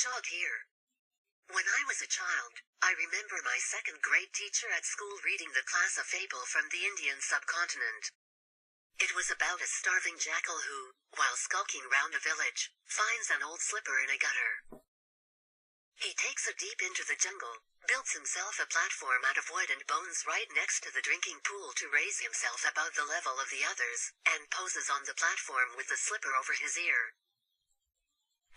Shog here. When I was a child, I remember my second-grade teacher at school reading the class a fable from the Indian subcontinent. It was about a starving jackal who, while skulking round a village, finds an old slipper in a gutter. He takes it deep into the jungle, builds himself a platform out of wood and bones right next to the drinking pool to raise himself above the level of the others, and poses on the platform with the slipper over his ear.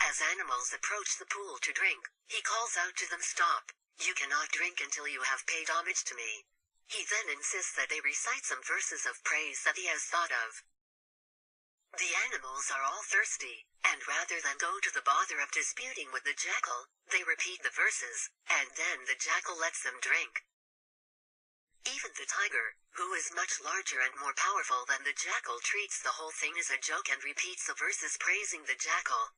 As animals approach the pool to drink, he calls out to them, "Stop, you cannot drink until you have paid homage to me." He then insists that they recite some verses of praise that he has thought of. The animals are all thirsty, and rather than go to the bother of disputing with the jackal, they repeat the verses, and then the jackal lets them drink. Even the tiger, who is much larger and more powerful than the jackal, treats the whole thing as a joke and repeats the verses praising the jackal.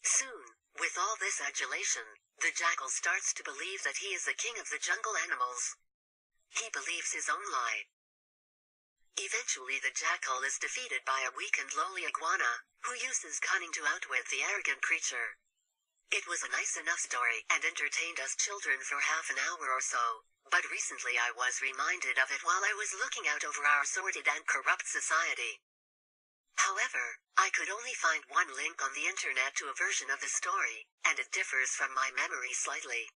Soon, with all this adulation, the jackal starts to believe that he is the king of the jungle animals. He believes his own lie. Eventually the jackal is defeated by a weak and lowly iguana, who uses cunning to outwit the arrogant creature. It was a nice enough story and entertained us children for half an hour or so, but recently I was reminded of it while I was looking out over our sordid and corrupt society. However, I could only find one link on the internet to a version of the story, and it differs from my memory slightly.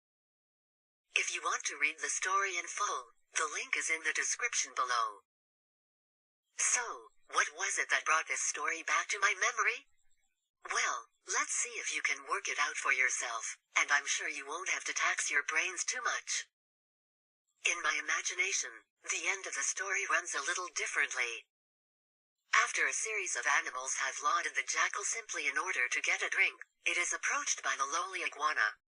If you want to read the story in full, the link is in the description below. So, what was it that brought this story back to my memory? Well, let's see if you can work it out for yourself, and I'm sure you won't have to tax your brains too much. In my imagination, the end of the story runs a little differently. After a series of animals have lauded the jackal simply in order to get a drink, it is approached by the lowly iguana.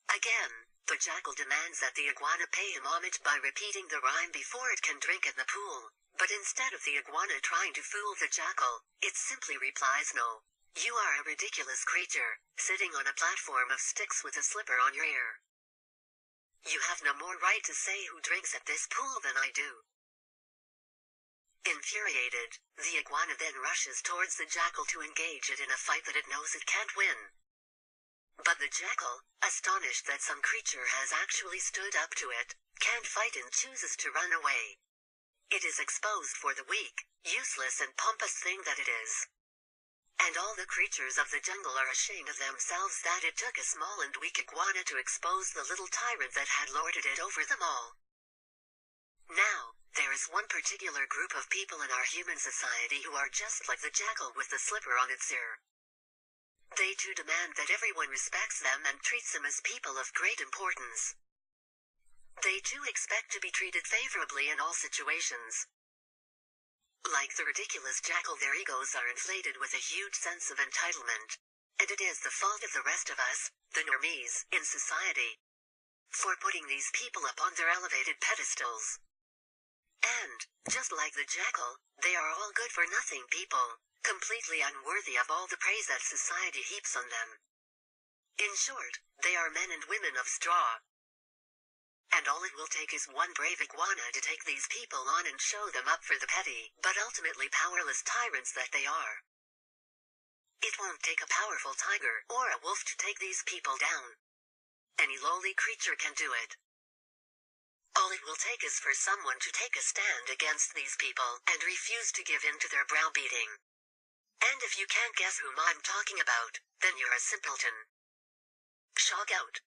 Again, the jackal demands that the iguana pay him homage by repeating the rhyme before it can drink in the pool, but instead of the iguana trying to fool the jackal, it simply replies, "No, you are a ridiculous creature, sitting on a platform of sticks with a slipper on your ear. You have no more right to say who drinks at this pool than I do." Infuriated, the iguana then rushes towards the jackal to engage it in a fight that it knows it can't win. But the jackal, astonished that some creature has actually stood up to it, can't fight and chooses to run away. It is exposed for the weak, useless and pompous thing that it is. And all the creatures of the jungle are ashamed of themselves that it took a small and weak iguana to expose the little tyrant that had lorded it over them all. Now, there is one particular group of people in our human society who are just like the jackal with the slipper on its ear. They too demand that everyone respects them and treats them as people of great importance. They too expect to be treated favorably in all situations. Like the ridiculous jackal, their egos are inflated with a huge sense of entitlement. And it is the fault of the rest of us, the normies, in society, for putting these people up on their elevated pedestals. And, just like the jackal, they are all good-for-nothing people, completely unworthy of all the praise that society heaps on them. In short, they are men and women of straw. And all it will take is one brave iguana to take these people on and show them up for the petty, but ultimately powerless tyrants that they are. It won't take a powerful tiger or a wolf to take these people down. Any lowly creature can do it. All it will take is for someone to take a stand against these people and refuse to give in to their browbeating. And if you can't guess whom I'm talking about, then you're a simpleton. Shog out.